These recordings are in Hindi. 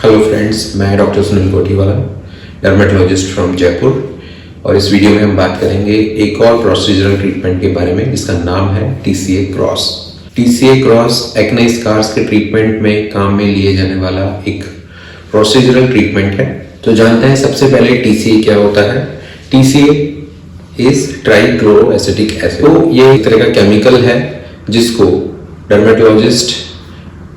हेलो फ्रेंड्स, मैं doctor Sunil Kotiwala, dermatologist from Jaipur. और इस वीडियो में हम बात करेंगे एक और प्रोसीजरल ट्रीटमेंट के बारे में जिसका नाम है TCA cross. TCA cross acne scars के ट्रीटमेंट में काम में लिए जाने वाला एक प्रोसीजरल ट्रीटमेंट है। तो जानते हैं सबसे पहले TCA क्या होता है। TCA is trichloroacetic acid. तो ये एक तरह का केमिकल है जिसको डर्मेटोलॉजिस्ट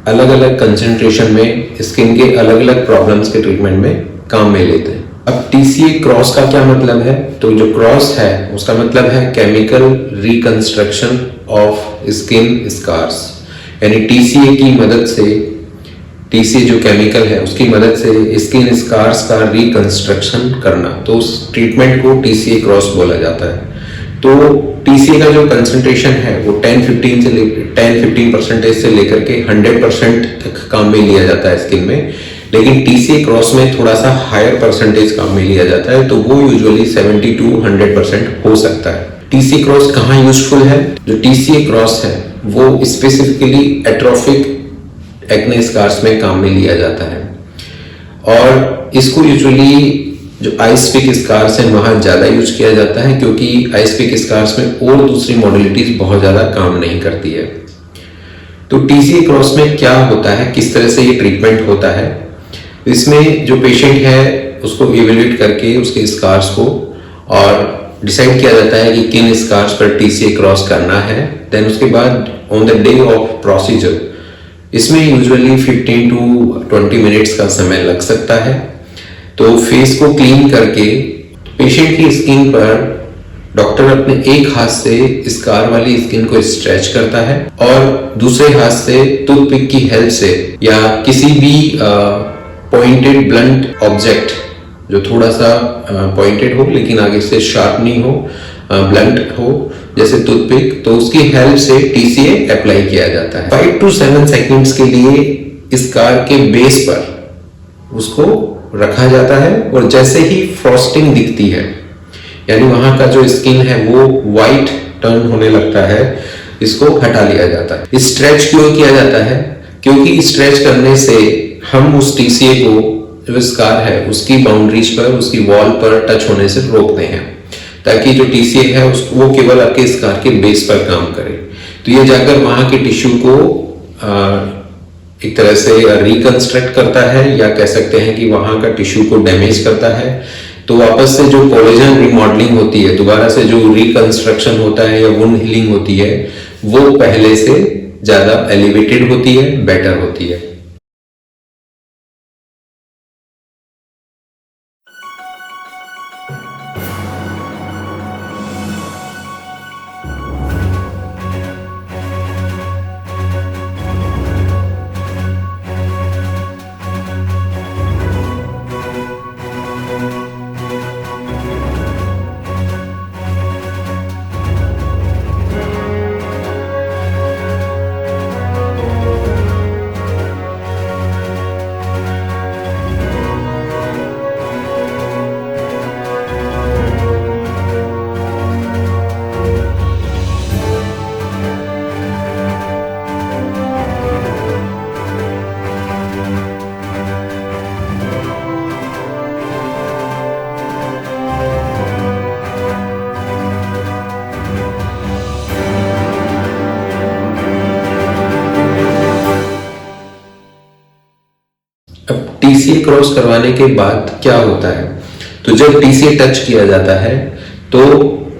अलग अलग कंसेंट्रेशन में स्किन के अलग अलग प्रॉब्लम्स के ट्रीटमेंट में काम में लेते हैं। अब TCA क्रॉस का क्या मतलब है? तो जो क्रॉस है उसका मतलब है chemical reconstruction of skin scars, यानी TCA की मदद से, TCA जो केमिकल है उसकी मदद से स्किन स्कार्स का रिकंस्ट्रक्शन करना, तो उस ट्रीटमेंट को TCA क्रॉस बोला जाता है। तो TCA का जो कंसंट्रेशन है वो 10-15% से लेकर के 100% तक काम में लिया जाता है स्किन में, लेकिन TCA क्रॉस में थोड़ा सा हायर परसेंटेज काम में लिया जाता है, तो वो यूजुअली 70-100% हो सकता है। TCA क्रॉस कहाँ यूजफुल है? जो TCA क्रॉस है वो स्पेसिफिकली एट्रोफिक एक्ने स्कार्स में काम में लिया जाता है, और इसको यूजुअली जो आइस पिक स्कार्स हैं वहाँ ज़्यादा यूज किया जाता है, क्योंकि आइस पिक स्कार्स में और दूसरी मॉडलिटीज बहुत ज़्यादा काम नहीं करती है। तो TCA क्रॉस में क्या होता है, किस तरह से ये ट्रीटमेंट होता है? इसमें जो पेशेंट है उसको इवेल्युएट करके उसके स्कार्स को और डिसाइड किया जाता है कि किन स्कार्स पर TCA क्रॉस करना है। देन उसके बाद on the day of procedure इसमें यूजुअली 15 to 20 मिनट्स का समय लग सकता है। तो फेस को क्लीन करके पेशेंट की स्किन पर डॉक्टर अपने एक हाथ से स्कार वाली स्किन को स्ट्रेच करता है और दूसरे हाथ से टूथपिक की हेल्प से या किसी भी पॉइंटेड ब्लंट ऑब्जेक्ट जो थोड़ा सा पॉइंटेड हो लेकिन आगे से शार्प नहीं हो, ब्लंट हो, जैसे टूथपिक, तो उसकी हेल्प से TCA अप्लाई किया जाता है। 5 to 7 सेकेंड्स के लिए स्कार के बेस पर उसको रखा जाता है, और जैसे ही फ्रॉस्टिंग दिखती है, यानी वहां का जो स्किन है वो वाइट टर्न होने लगता है, इसको हटा लिया जाता है। स्ट्रेच क्यों किया जाता है? क्योंकि स्ट्रेच करने से हम उस TCA को, जो स्कार है, उसकी बाउंड्रीज पर, उसकी वॉल पर टच होने से रोकते हैं, ताकि जो TCA है वो केवल आपके स्कार के बेस पर काम करे। तो ये जाकर वहां के टिश्यू को एक तरह से रिकंस्ट्रक्ट करता है, या कह सकते हैं कि वहां का टिश्यू को डैमेज करता है। तो वापस से जो कोलेजन रिमॉडलिंग होती है, दोबारा से जो रिकंस्ट्रक्शन होता है या वुंड हीलिंग होती है, वो पहले से ज्यादा एलिवेटेड होती है, बेटर होती है। अब TCA क्रॉस करवाने के बाद क्या होता है? तो जब TCA टच किया जाता है तो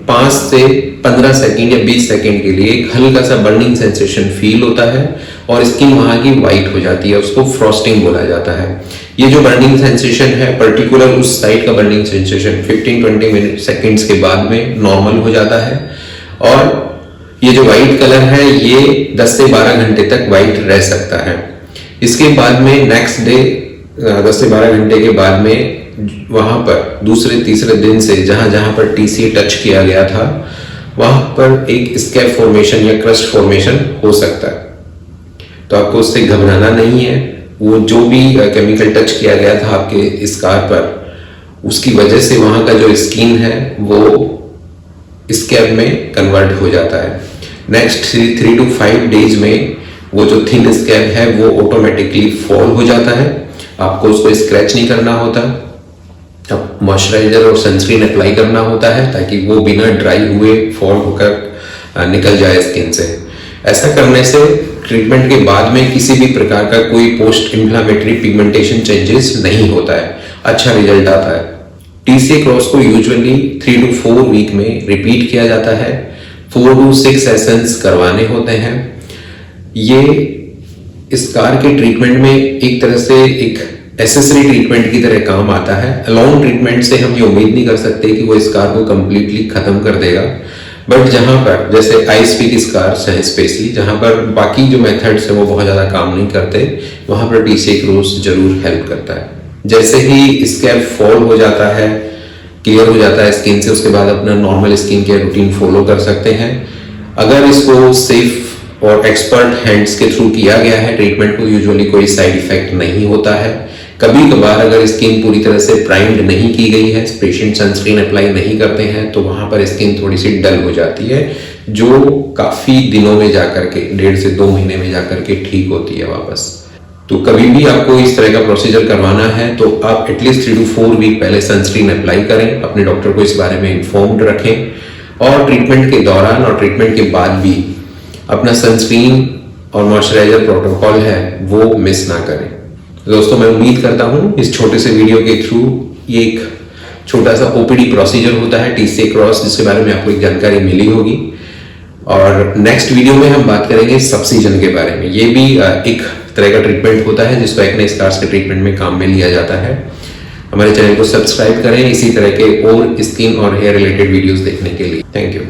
5 से 15 सेकेंड या 20 सेकेंड के लिए एक हल्का सा बर्निंग सेंसेशन फील होता है और स्किन वहां की वाइट हो जाती है, उसको फ्रॉस्टिंग बोला जाता है। ये जो बर्निंग सेंसेशन है, पर्टिकुलर उस साइड का बर्निंग सेंसेशन 15-20 सेकेंड्स के बाद में नॉर्मल हो जाता है, और ये जो वाइट कलर है ये 10 से 12 घंटे तक वाइट रह सकता है। इसके बाद में नेक्स्ट डे 10 से 12 घंटे के बाद में वहां पर दूसरे तीसरे दिन से जहां जहां पर TCA टच किया गया था वहां पर एक स्कैब फॉर्मेशन या क्रस्ट फॉर्मेशन हो सकता है। तो आपको उससे घबराना नहीं है। वो जो भी केमिकल टच किया गया था आपके स्कार पर, उसकी वजह से वहां का जो स्किन है वो स्कैब में कन्वर्ट हो जाता है। नेक्स्ट 3 to 5 डेज में वो जो थिन स्कैब है वो ऑटोमेटिकली फॉल हो जाता है, आपको उसको स्क्रैच नहीं करना होता। अब मॉइस्चराइजर और सनस्क्रीन अप्लाई करना होता है ताकि वो बिना ड्राई हुए फॉल होकर निकल जाए स्किन से। ऐसा करने से ट्रीटमेंट के बाद में किसी भी प्रकार का कोई पोस्ट इन्फ्लामेटरी पिगमेंटेशन चेंजेस नहीं होता है, अच्छा रिजल्ट आता है। TCA क्रॉस को यूजुअली 3 to 4 वीक में रिपीट किया जाता है। 4 to 6 सेशंस करवाने होते हैं। ये स्कार के ट्रीटमेंट में एक तरह से एक एसेसरी ट्रीटमेंट की तरह काम आता है। अलोन ट्रीटमेंट से हम ये उम्मीद नहीं कर सकते कि वो स्कार को कंप्लीटली खत्म कर देगा, बट जहां पर जैसे आइस पीक स्कार्स हैं स्पेशली, जहां पर बाकी जो मेथड्स हैं वो बहुत ज्यादा काम नहीं करते, वहां पर TCA क्रॉस जरूर हेल्प करता है। जैसे ही स्कैल्प फॉल हो जाता है, क्लियर हो जाता है स्किन से, उसके बाद अपना normal skin care routine follow कर सकते हैं। अगर इसको सेफ और एक्सपर्ट हैंड्स के थ्रू किया गया है ट्रीटमेंट को, यूजुअली कोई साइड इफेक्ट नहीं होता है। कभी कभार अगर स्किन पूरी तरह से प्राइम्ड नहीं की गई है, पेशेंट सनस्क्रीन अप्लाई नहीं करते हैं, तो वहां पर स्किन थोड़ी सी डल हो जाती है, जो काफी दिनों में जाकर के 1.5 से 2 महीने में जाकर के ठीक होती है वापस। तो कभी भी आपको इस तरह का प्रोसीजर करवाना है तो आप एटलीस्ट 3 to 4 वीक पहले सनस्क्रीन अप्लाई करें, अपने डॉक्टर को इस बारे में इन्फॉर्म्ड रखें और ट्रीटमेंट के दौरान और ट्रीटमेंट के बाद भी अपना सनस्क्रीन और मॉइस्चराइजर प्रोटोकॉल है वो मिस ना करें। दोस्तों, मैं उम्मीद करता हूं इस छोटे से वीडियो के थ्रू ये एक छोटा सा OPD प्रोसीजर होता है TCA क्रॉस, जिसके बारे में आपको एक जानकारी मिली होगी। और नेक्स्ट वीडियो में हम बात करेंगे सबसीजन के बारे में। ये भी एक तरह का ट्रीटमेंट होता है जिसको एक्ने स्कार्स के ट्रीटमेंट में काम में लिया जाता है। हमारे चैनल को सब्सक्राइब करें इसी तरह के और स्किन और हेयर रिलेटेड वीडियोस देखने के लिए। Thank you.